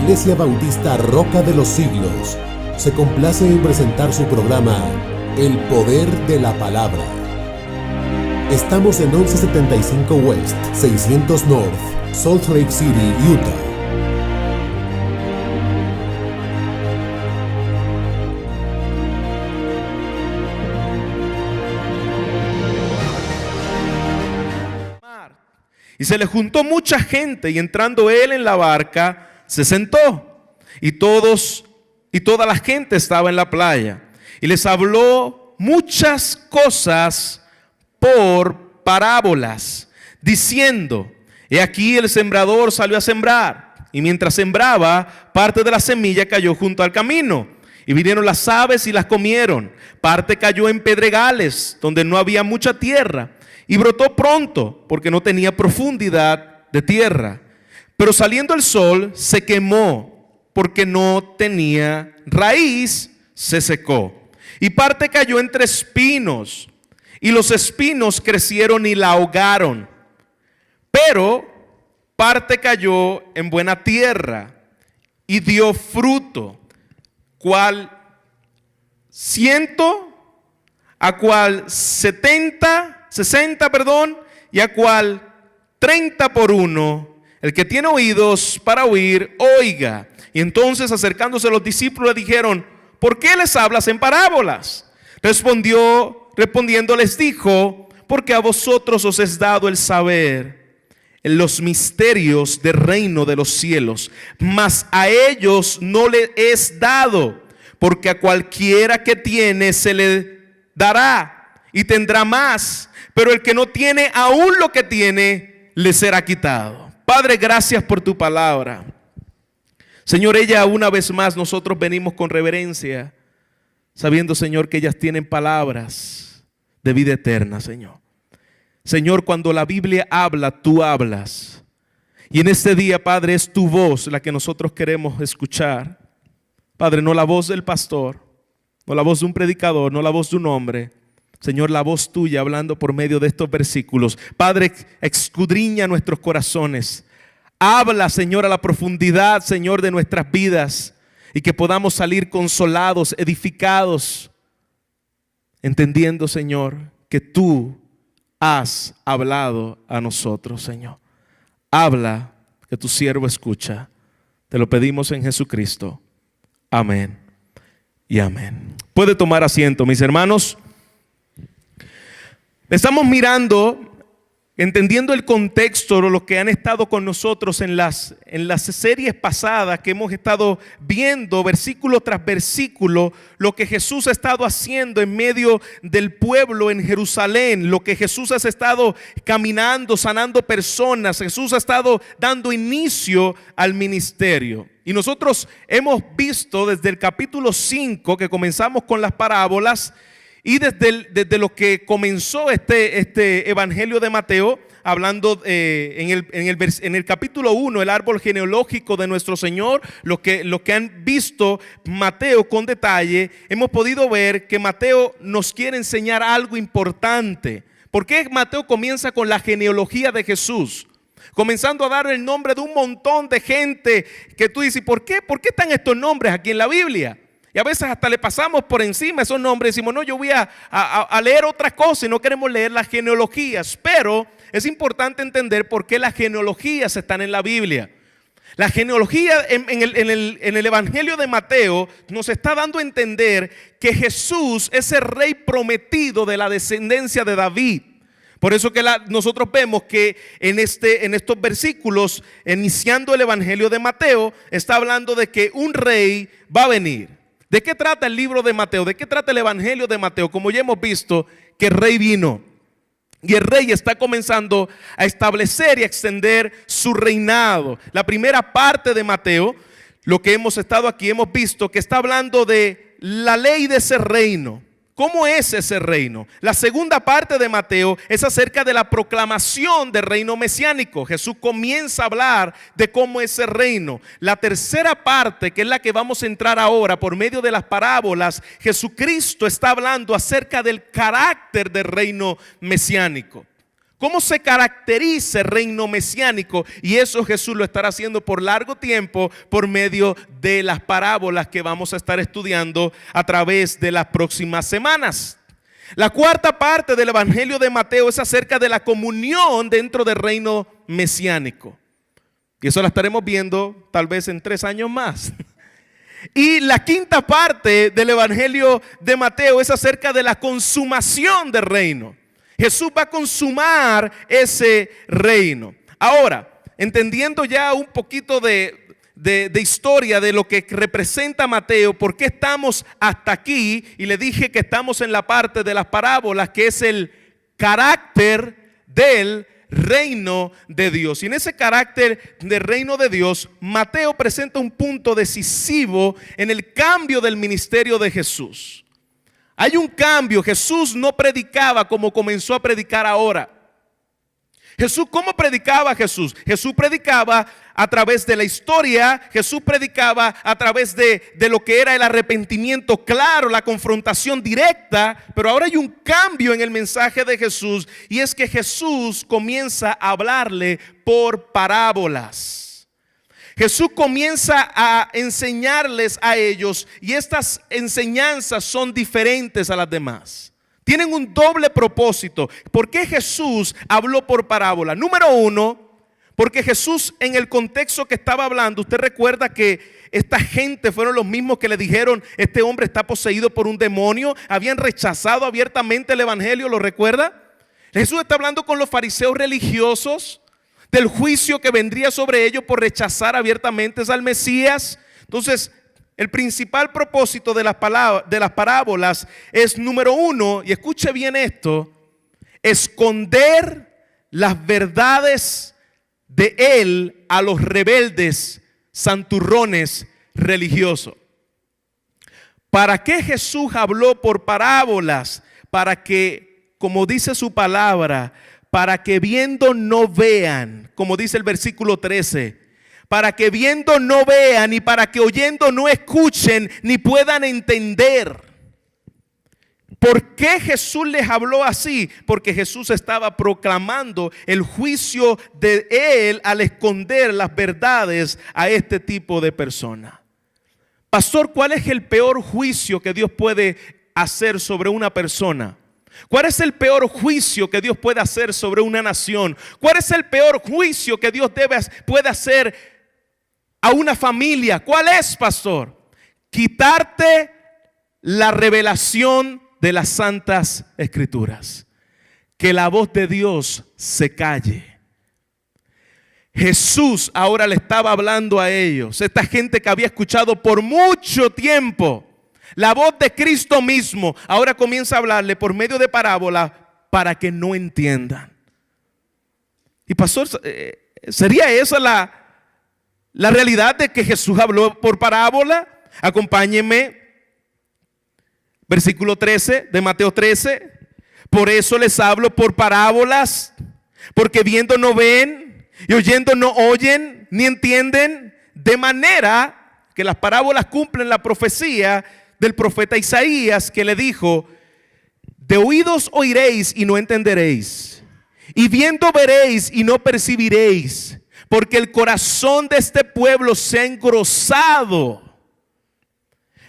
Iglesia Bautista Roca de los Siglos se complace en presentar su programa El Poder de la Palabra. Estamos en 1175 West, 600 North, Salt Lake City, Utah. Y se le juntó mucha gente, y entrando él en la barca, se sentó. Y toda la gente estaba en la playa. Y les habló muchas cosas por parábolas, diciendo: he aquí el sembrador salió a sembrar. Y mientras sembraba, parte de la semilla cayó junto al camino. Y vinieron las aves y las comieron. Parte cayó en pedregales, donde no había mucha tierra. Y brotó pronto, porque no tenía profundidad de tierra. Pero saliendo el sol, se quemó, porque no tenía raíz, se secó. Y parte cayó entre espinos, y los espinos crecieron y la ahogaron. Pero parte cayó en buena tierra, y dio fruto, cual 100, a cual 60 y a cual 30 por uno. El que tiene oídos para oír, oiga. Y entonces, acercándose los discípulos, le dijeron: ¿por qué les hablas en parábolas? Respondiendo les dijo: porque a vosotros os es dado el saber en los misterios del reino de los cielos, mas a ellos no le es dado, porque a cualquiera que tiene se le dará y tendrá más. Pero el que no tiene, aún lo que tiene, le será quitado. Padre, gracias por tu palabra. Señor, una vez más nosotros venimos con reverencia, sabiendo, Señor, que ellas tienen palabras de vida eterna, Señor. Señor, cuando la Biblia habla, tú hablas. Y en este día, Padre, es tu voz la que nosotros queremos escuchar. Padre, no la voz del pastor, no la voz de un predicador, no la voz de un hombre. Señor, la voz tuya hablando por medio de estos versículos. Padre, escudriña nuestros corazones. Habla, Señor, a la profundidad, Señor, de nuestras vidas, y que podamos salir consolados, edificados, entendiendo, Señor, que tú has hablado a nosotros, Señor. Habla, que tu siervo escucha. Te lo pedimos en Jesucristo. Amén y amén. Puede tomar asiento, mis hermanos. Estamos mirando, entendiendo el contexto, lo que han estado con nosotros en las series pasadas, que hemos estado viendo versículo tras versículo, lo que Jesús ha estado haciendo en medio del pueblo en Jerusalén, lo que Jesús ha estado caminando, sanando personas. Jesús ha estado dando inicio al ministerio. Y nosotros hemos visto desde el capítulo 5, que comenzamos con las parábolas, y desde lo que comenzó este evangelio de Mateo, hablando en el capítulo 1, el árbol genealógico de nuestro Señor, lo que han visto Mateo con detalle, hemos podido ver que Mateo nos quiere enseñar algo importante. ¿Por qué Mateo comienza con la genealogía de Jesús? Comenzando a dar el nombre de un montón de gente que tú dices: ¿por qué están estos nombres aquí en la Biblia? Y a veces hasta le pasamos por encima esos nombres. Decimos: no, yo voy a leer otra cosa, y no queremos leer las genealogías. Pero es importante entender por qué las genealogías están en la Biblia. La genealogía en el evangelio de Mateo nos está dando a entender que Jesús es el rey prometido de la descendencia de David. Por eso que nosotros vemos que en estos versículos, iniciando el evangelio de Mateo, está hablando de que un rey va a venir. ¿De qué trata el libro de Mateo? ¿De qué trata el evangelio de Mateo? Como ya hemos visto, que el rey vino. Y el rey está comenzando a establecer y a extender su reinado. La primera parte de Mateo, lo que hemos estado aquí, hemos visto que está hablando de la ley de ese reino. ¿Cómo es ese reino? La segunda parte de Mateo es acerca de la proclamación del reino mesiánico. Jesús comienza a hablar de cómo es ese reino. La tercera parte, que es la que vamos a entrar ahora por medio de las parábolas, Jesucristo está hablando acerca del carácter del reino mesiánico. ¿Cómo se caracteriza el reino mesiánico? Y eso Jesús lo estará haciendo por largo tiempo por medio de las parábolas que vamos a estar estudiando a través de las próximas semanas. La cuarta parte del Evangelio de Mateo es acerca de la comunión dentro del reino mesiánico. Y eso la estaremos viendo tal vez en 3 años más. Y la quinta parte del Evangelio de Mateo es acerca de la consumación del reino. Jesús va a consumar ese reino. Ahora, entendiendo ya un poquito de historia de lo que representa Mateo, por qué estamos hasta aquí, y le dije que estamos en la parte de las parábolas, que es el carácter del reino de Dios. Y en ese carácter del reino de Dios, Mateo presenta un punto decisivo en el cambio del ministerio de Jesús. Hay un cambio. Jesús no predicaba como comenzó a predicar ahora. Jesús, ¿cómo predicaba Jesús? Jesús predicaba a través de la historia. Jesús predicaba a través de lo que era el arrepentimiento claro, la confrontación directa. Pero ahora hay un cambio en el mensaje de Jesús, y es que Jesús comienza a hablarle por parábolas. Jesús comienza a enseñarles a ellos, y estas enseñanzas son diferentes a las demás. Tienen un doble propósito. ¿Por qué Jesús habló por parábola? Número uno, porque Jesús, en el contexto que estaba hablando, usted recuerda que esta gente fueron los mismos que le dijeron: este hombre está poseído por un demonio. Habían rechazado abiertamente el evangelio, ¿lo recuerda? Jesús está hablando con los fariseos religiosos del juicio que vendría sobre ellos por rechazar abiertamente al Mesías. Entonces, el principal propósito de las parábolas es, número uno, y escuche bien esto, esconder las verdades de él a los rebeldes, santurrones religiosos. ¿Para qué Jesús habló por parábolas? Para que, como dice su palabra, para que viendo no vean, como dice el versículo 13, para que viendo no vean, y para que oyendo no escuchen, ni puedan entender. ¿Por qué Jesús les habló así? Porque Jesús estaba proclamando el juicio de él al esconder las verdades a este tipo de persona. Pastor, ¿cuál es el peor juicio que Dios puede hacer sobre una persona? ¿Cuál es el peor juicio que Dios puede hacer sobre una nación? ¿Cuál es el peor juicio que Dios puede hacer a una familia? ¿Cuál es, pastor? Quitarte la revelación de las santas escrituras. Que la voz de Dios se calle. Jesús ahora le estaba hablando a ellos, esta gente que había escuchado por mucho tiempo la voz de Cristo mismo, ahora comienza a hablarle por medio de parábola para que no entiendan. Y pastor, ¿sería esa la realidad de que Jesús habló por parábola? Acompáñenme. Versículo 13 de Mateo 13. Por eso les hablo por parábolas, porque viendo no ven, y oyendo no oyen, ni entienden, de manera que las parábolas cumplen la profecía del profeta Isaías, que le dijo: de oídos oiréis y no entenderéis, y viendo veréis y no percibiréis, porque el corazón de este pueblo se ha engrosado.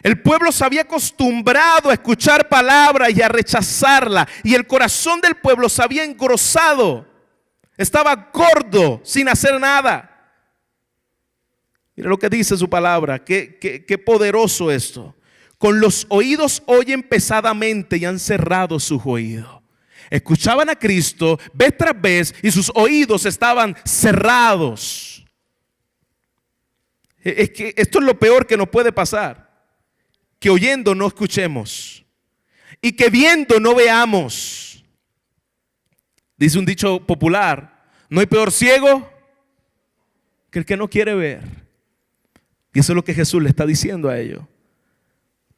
El pueblo se había acostumbrado a escuchar palabra y a rechazarla, y el corazón del pueblo se había engrosado. Estaba gordo, sin hacer nada. Mira lo que dice su palabra, qué poderoso esto. Con los oídos oyen pesadamente y han cerrado sus oídos. Escuchaban a Cristo vez tras vez y sus oídos estaban cerrados. Es que esto es lo peor que nos puede pasar. Que oyendo no escuchemos y que viendo no veamos. Dice un dicho popular: no hay peor ciego que el que no quiere ver. Y eso es lo que Jesús le está diciendo a ellos.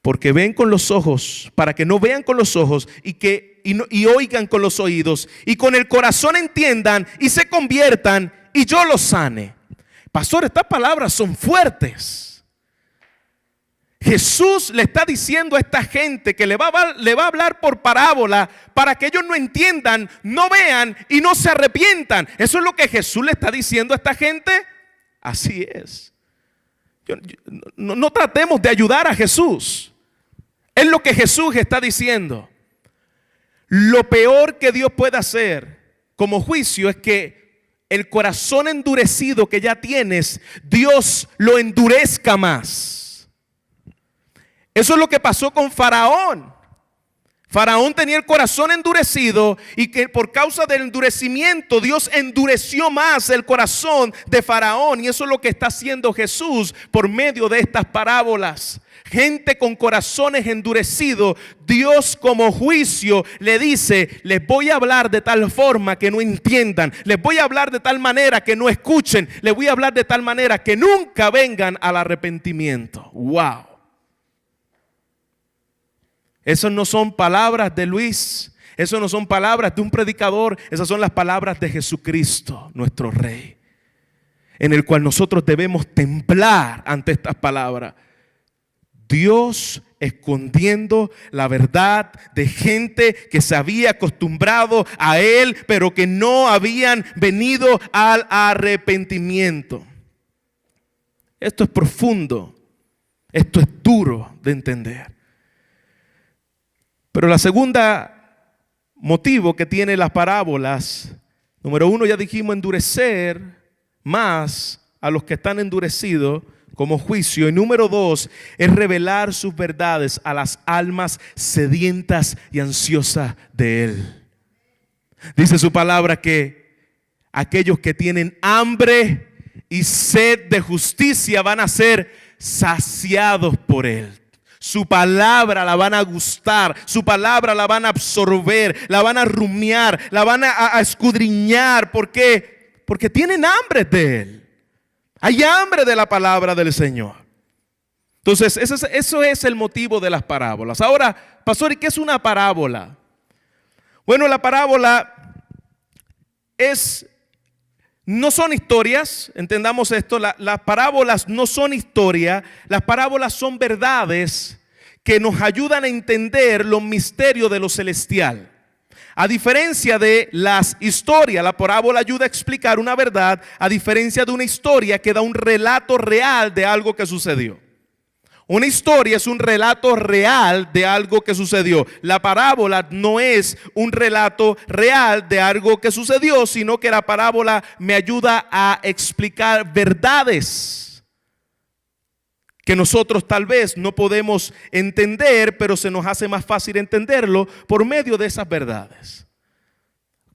Porque ven con los ojos, para que no vean con los ojos y oigan con los oídos, y con el corazón entiendan y se conviertan y yo los sane. Pastor, estas palabras son fuertes. Jesús le está diciendo a esta gente que le va a hablar por parábola para que ellos no entiendan, no vean y no se arrepientan. Eso es lo que Jesús le está diciendo a esta gente. Así es. No tratemos de ayudar a Jesús. Es lo que Jesús está diciendo. Lo peor que Dios puede hacer como juicio es que el corazón endurecido que ya tienes, Dios lo endurezca más. Eso es lo que pasó con Faraón. Faraón tenía el corazón endurecido y que por causa del endurecimiento Dios endureció más el corazón de Faraón. Y eso es lo que está haciendo Jesús por medio de estas parábolas. Gente con corazones endurecidos, Dios como juicio le dice: les voy a hablar de tal forma que no entiendan, les voy a hablar de tal manera que no escuchen, les voy a hablar de tal manera que nunca vengan al arrepentimiento. ¡Wow! Esas no son palabras de Luis, esas no son palabras de un predicador, esas son las palabras de Jesucristo, nuestro Rey, en el cual nosotros debemos temblar ante estas palabras. Dios escondiendo la verdad de gente que se había acostumbrado a Él, pero que no habían venido al arrepentimiento. Esto es profundo, esto es duro de entender. Pero la segunda motivo que tiene las parábolas, número uno, ya dijimos, endurecer más a los que están endurecidos como juicio. Y número dos, es revelar sus verdades a las almas sedientas y ansiosas de Él. Dice su palabra que aquellos que tienen hambre y sed de justicia van a ser saciados por Él. Su palabra la van a gustar, su palabra la van a absorber, la van a rumiar, la van a escudriñar. ¿Por qué? Porque tienen hambre de Él. Hay hambre de la palabra del Señor. Entonces, eso es el motivo de las parábolas. Ahora, pastor, ¿y qué es una parábola? Bueno, la parábola no son historias, entendamos esto, las parábolas no son historia, las parábolas son verdades que nos ayudan a entender los misterios de lo celestial. A diferencia de las historias, la parábola ayuda a explicar una verdad, a diferencia de una historia que da un relato real de algo que sucedió. Una historia es un relato real de algo que sucedió. La parábola no es un relato real de algo que sucedió, sino que la parábola me ayuda a explicar verdades que nosotros tal vez no podemos entender, pero se nos hace más fácil entenderlo por medio de esas verdades.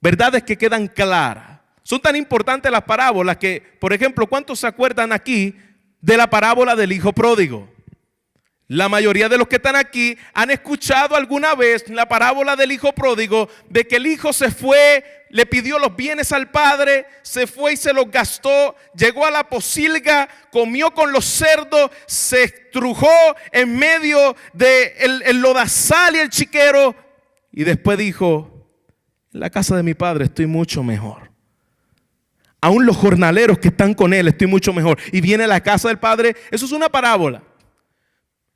Verdades que quedan claras. Son tan importantes las parábolas que, por ejemplo, ¿cuántos se acuerdan aquí de la parábola del hijo pródigo? La mayoría de los que están aquí han escuchado alguna vez la parábola del hijo pródigo, de que el hijo se fue, le pidió los bienes al padre, se fue y se los gastó, llegó a la posilga, comió con los cerdos, se estrujó en medio del lodazal y el chiquero, y después dijo: en la casa de mi padre estoy mucho mejor. Aún los jornaleros que están con él estoy mucho mejor. Y viene a la casa del padre. Eso es una parábola.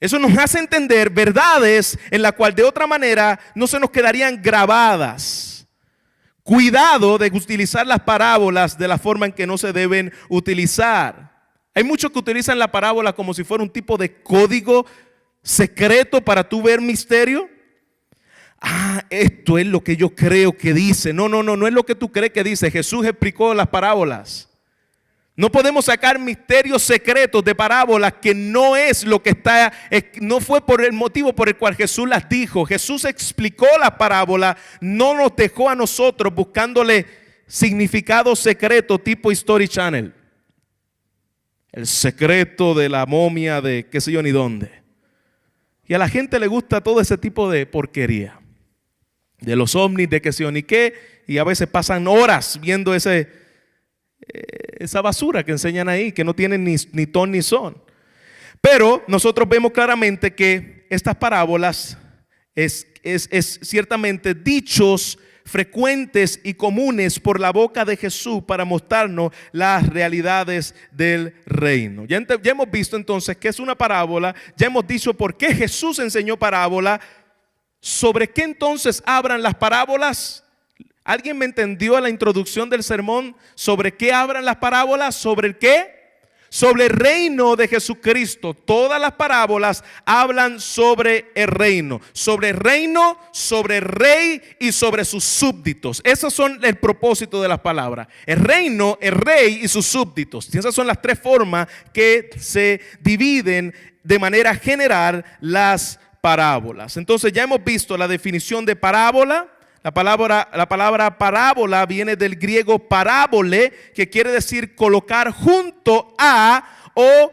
Eso nos hace entender verdades en las cuales de otra manera no se nos quedarían grabadas. Cuidado de utilizar las parábolas de la forma en que no se deben utilizar. Hay muchos que utilizan la parábola como si fuera un tipo de código secreto para tú ver misterio. Esto es lo que yo creo que dice. No es lo que tú crees que dice. Jesús explicó las parábolas. No podemos sacar misterios secretos de parábolas que no es lo que está, no fue por el motivo por el cual Jesús las dijo. Jesús explicó las parábolas, no nos dejó a nosotros buscándole significado secreto tipo History Channel. El secreto de la momia de qué sé yo ni dónde. Y a la gente le gusta todo ese tipo de porquería. De los ovnis, de qué sé yo ni qué. Y a veces pasan horas viendo esa basura que enseñan ahí, que no tienen ni ton ni son. Pero nosotros vemos claramente que estas parábolas es ciertamente dichos frecuentes y comunes por la boca de Jesús para mostrarnos las realidades del reino. Ya hemos visto entonces que es una parábola, ya hemos dicho por qué Jesús enseñó parábola. ¿Sobre qué entonces hablan las parábolas? ¿Alguien me entendió en la introducción del sermón? ¿Sobre qué hablan las parábolas? ¿Sobre el qué? Sobre el reino de Jesucristo. Todas las parábolas hablan sobre el reino, sobre el rey y sobre sus súbditos. Esos son el propósito de las palabras: el reino, el rey y sus súbditos. Y esas son las tres formas que se dividen de manera general las parábolas. Entonces ya hemos visto la definición de parábola. La palabra parábola viene del griego parábole, que quiere decir colocar junto a o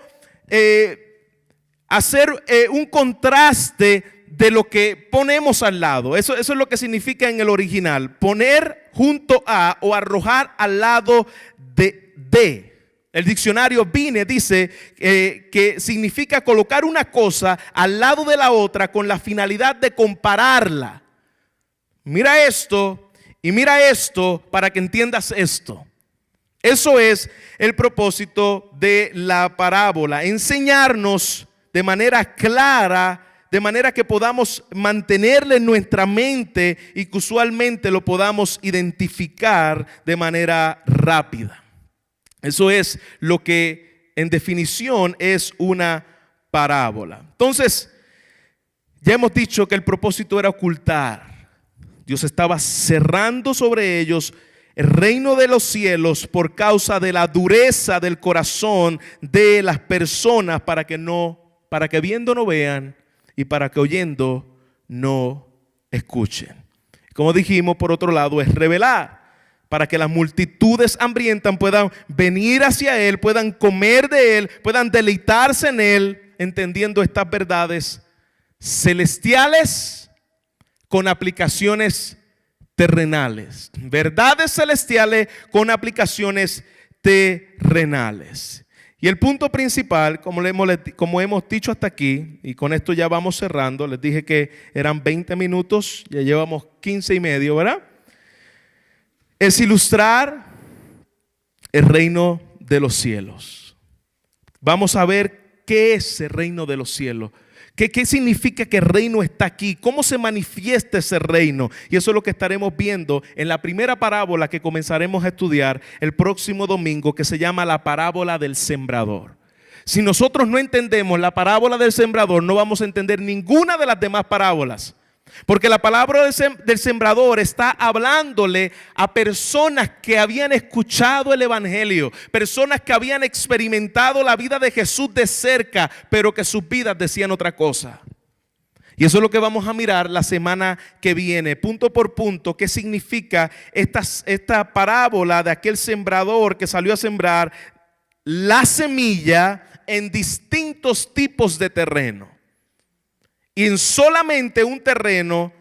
hacer un contraste de lo que ponemos al lado. Eso es lo que significa en el original: poner junto a o arrojar al lado de. El diccionario Vine dice que significa colocar una cosa al lado de la otra con la finalidad de compararla. Mira esto y mira esto para que entiendas esto. Eso es el propósito de la parábola: enseñarnos de manera clara, de manera que podamos mantenerle en nuestra mente y que usualmente lo podamos identificar de manera rápida. Eso es lo que en definición es una parábola. Entonces, ya hemos dicho que el propósito era ocultar. Dios estaba cerrando sobre ellos el reino de los cielos por causa de la dureza del corazón de las personas, para que viendo no vean y para que oyendo no escuchen. Como dijimos, por otro lado, es revelar, para que las multitudes hambrientas puedan venir hacia Él, puedan comer de Él, puedan deleitarse en Él, entendiendo estas verdades celestiales con aplicaciones terrenales. Verdades celestiales con aplicaciones terrenales. Y el punto principal, como hemos dicho hasta aquí, y con esto ya vamos cerrando, les dije que eran 20 minutos, ya llevamos 15 y medio, ¿verdad? Es ilustrar el reino de los cielos. Vamos a ver qué es el reino de los cielos. ¿Qué significa que el reino está aquí? ¿Cómo se manifiesta ese reino? Y eso es lo que estaremos viendo en la primera parábola que comenzaremos a estudiar el próximo domingo, que se llama la parábola del sembrador. Si nosotros no entendemos la parábola del sembrador, no vamos a entender ninguna de las demás parábolas. Porque la palabra del sembrador está hablándole a personas que habían escuchado el evangelio, personas que habían experimentado la vida de Jesús de cerca, pero que sus vidas decían otra cosa. Y eso es lo que vamos a mirar la semana que viene, punto por punto, qué significa esta parábola de aquel sembrador que salió a sembrar la semilla en distintos tipos de terreno. Y en solamente un terreno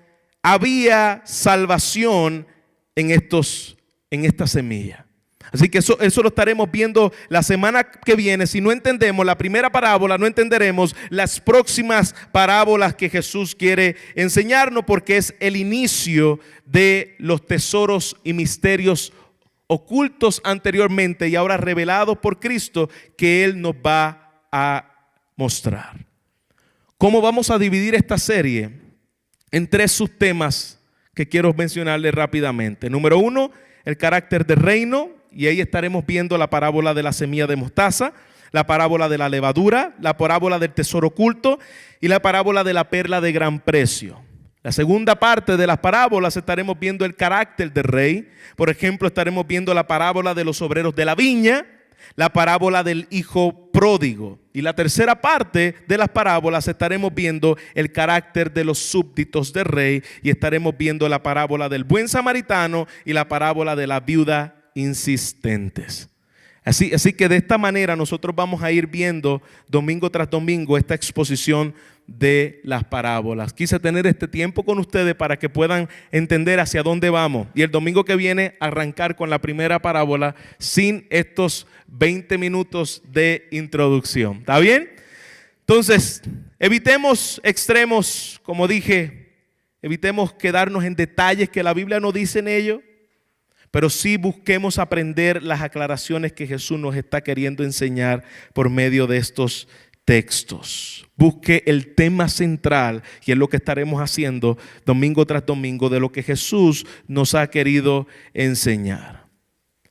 había salvación en esta semilla. Así que eso lo estaremos viendo la semana que viene. Si no entendemos la primera parábola, no entenderemos las próximas parábolas que Jesús quiere enseñarnos, porque es el inicio de los tesoros y misterios ocultos anteriormente y ahora revelados por Cristo, que Él nos va a mostrar. ¿Cómo vamos a dividir esta serie? En tres subtemas que quiero mencionarles rápidamente. Número 1, el carácter del reino, y ahí estaremos viendo la parábola de la semilla de mostaza, la parábola de la levadura, la parábola del tesoro oculto y la parábola de la perla de gran precio. La segunda parte de las parábolas estaremos viendo el carácter del rey. Por ejemplo, estaremos viendo la parábola de los obreros de la viña, la parábola del hijo pródigo. Y la tercera parte de las parábolas estaremos viendo el carácter de los súbditos del rey, y estaremos viendo la parábola del buen samaritano y la parábola de la viuda insistentes. Así que de esta manera nosotros vamos a ir viendo domingo tras domingo esta exposición de las parábolas. Quise tener este tiempo con ustedes para que puedan entender hacia dónde vamos, y el domingo que viene arrancar con la primera parábola sin estos 20 minutos de introducción. ¿Está bien? Entonces, evitemos extremos, como dije, evitemos quedarnos en detalles que la Biblia no dice en ello, pero sí busquemos aprender las aclaraciones que Jesús nos está queriendo enseñar por medio de estos textos. Busque el tema central, y es lo que estaremos haciendo domingo tras domingo, de lo que Jesús nos ha querido enseñar.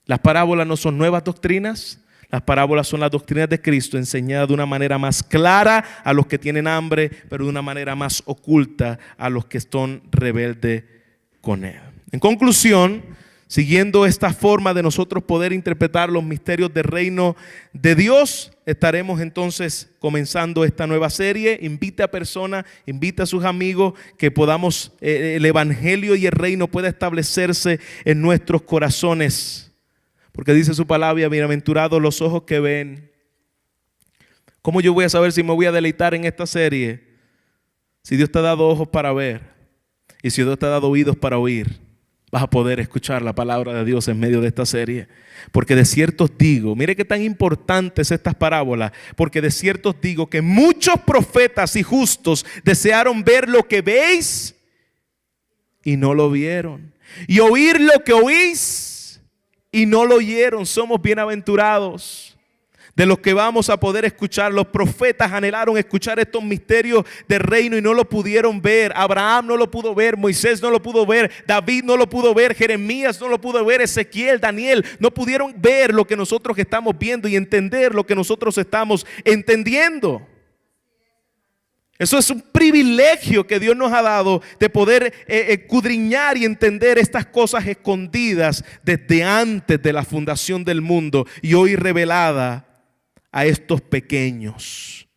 Las parábolas no son nuevas doctrinas. Las parábolas son las doctrinas de Cristo enseñadas de una manera más clara a los que tienen hambre, pero de una manera más oculta a los que están rebeldes con Él. En conclusión, siguiendo esta forma de nosotros poder interpretar los misterios del reino de Dios, estaremos entonces comenzando esta nueva serie. Invite a personas, invite a sus amigos, que podamos, el evangelio y el reino pueda establecerse en nuestros corazones. Porque dice su palabra: bienaventurados los ojos que ven. ¿Cómo yo voy a saber si me voy a deleitar en esta serie? Si Dios te ha dado ojos para ver, y si Dios te ha dado oídos para oír, vas a poder escuchar la palabra de Dios en medio de esta serie. Porque de cierto os digo, mire qué tan importantes estas parábolas, porque de cierto os digo que muchos profetas y justos desearon ver lo que veis y no lo vieron, y oír lo que oís y no lo oyeron. Somos bienaventurados de los que vamos a poder escuchar. Los profetas anhelaron escuchar estos misterios del reino y no lo pudieron ver. Abraham no lo pudo ver, Moisés no lo pudo ver, David no lo pudo ver, Jeremías no lo pudo ver, Ezequiel, Daniel no pudieron ver lo que nosotros estamos viendo y entender lo que nosotros estamos entendiendo. Eso es un privilegio que Dios nos ha dado, de poder escudriñar y entender estas cosas escondidas desde antes de la fundación del mundo y hoy revelada a estos pequeños.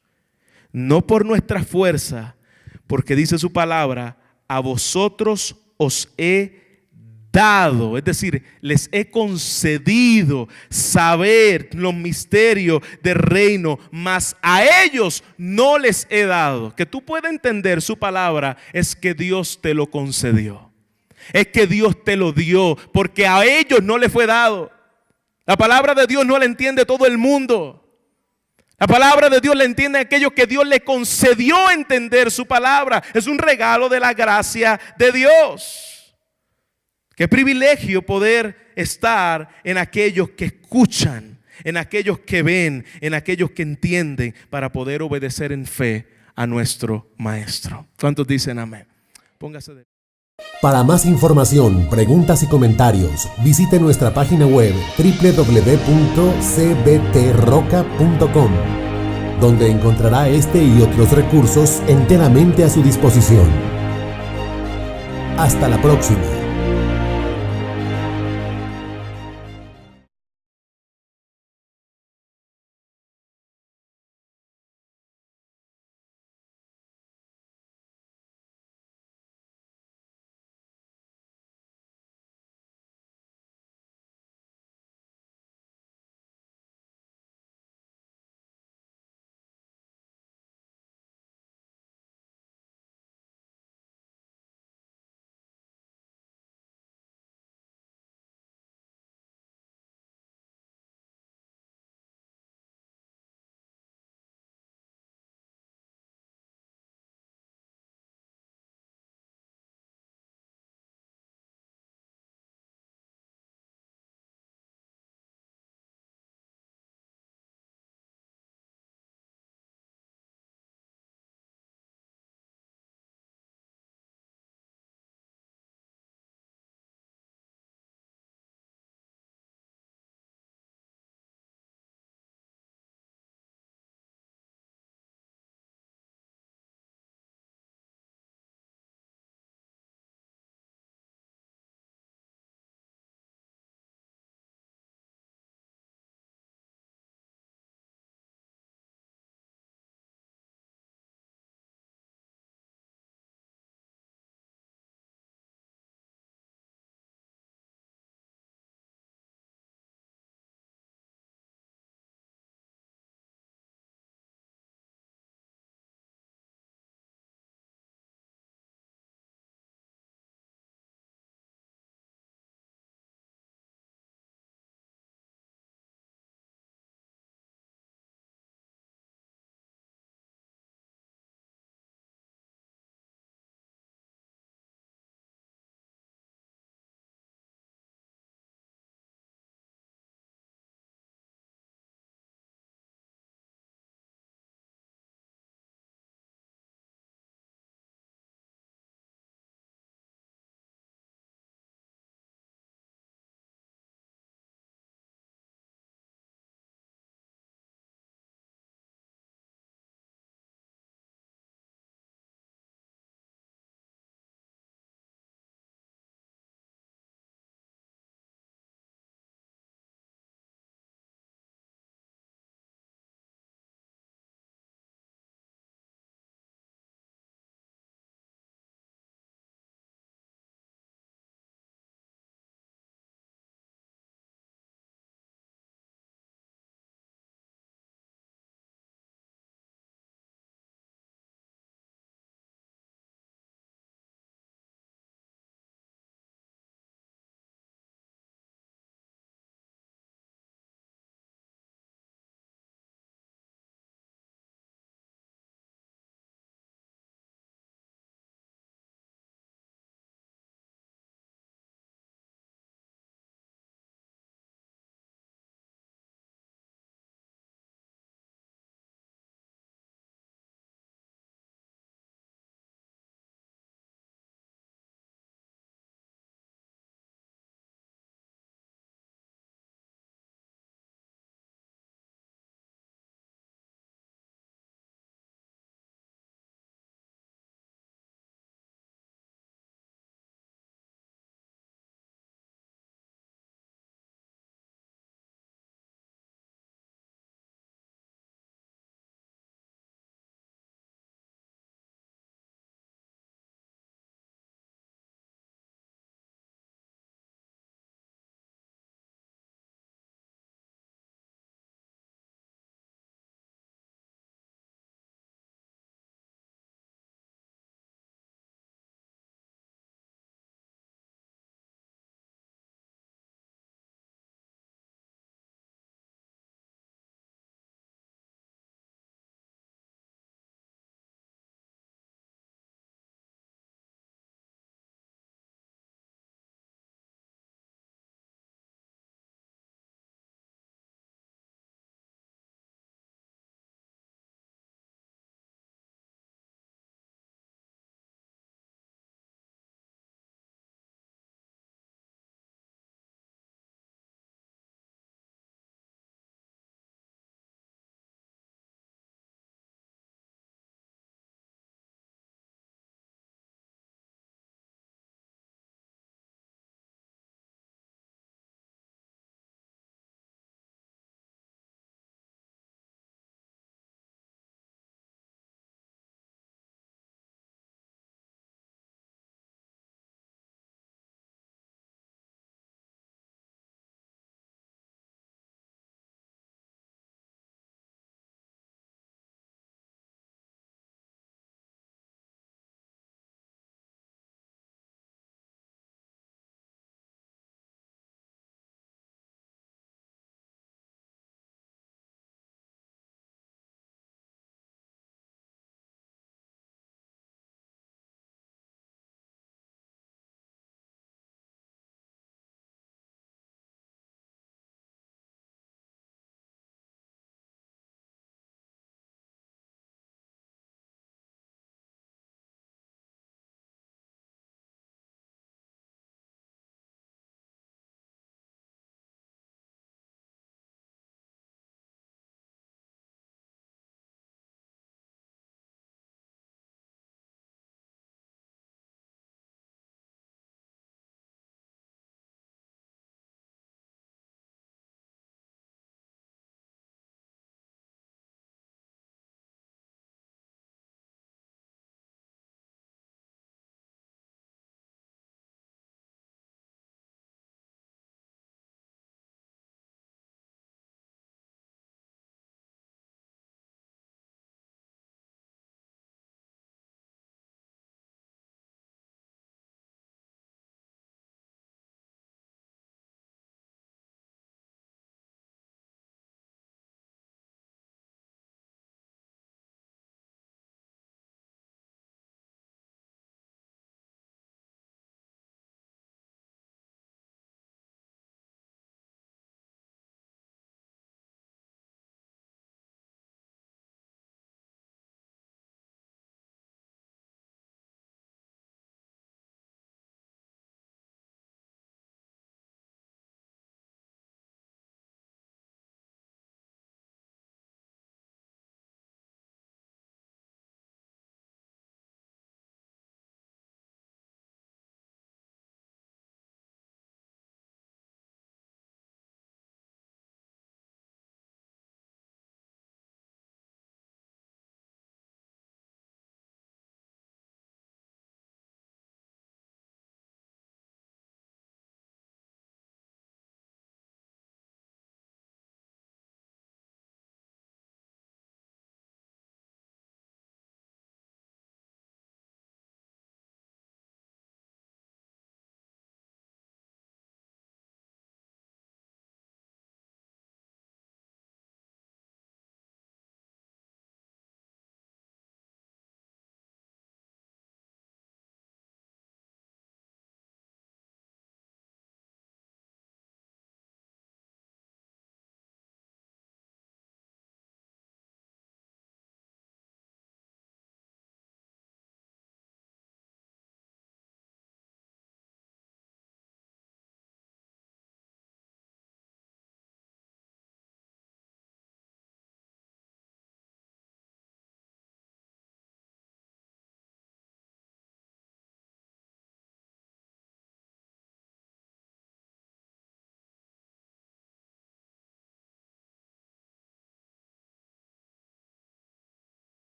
No por nuestra fuerza, porque dice su palabra: a vosotros os he dado, es decir, les he concedido saber los misterios del reino, mas a ellos no les he dado. Que tú puedas entender su palabra es que Dios te lo concedió, es que Dios te lo dio, porque a ellos no les fue dado. La palabra de Dios no la entiende todo el mundo. La palabra de Dios la entiende aquellos que Dios le concedió entender su palabra. Es un regalo de la gracia de Dios. Qué privilegio poder estar en aquellos que escuchan, en aquellos que ven, en aquellos que entienden, para poder obedecer en fe a nuestro Maestro. ¿Cuántos dicen amén? Póngase de... Para más información, preguntas y comentarios, visite nuestra página web www.cbtroca.com, donde encontrará este y otros recursos enteramente a su disposición. Hasta la próxima.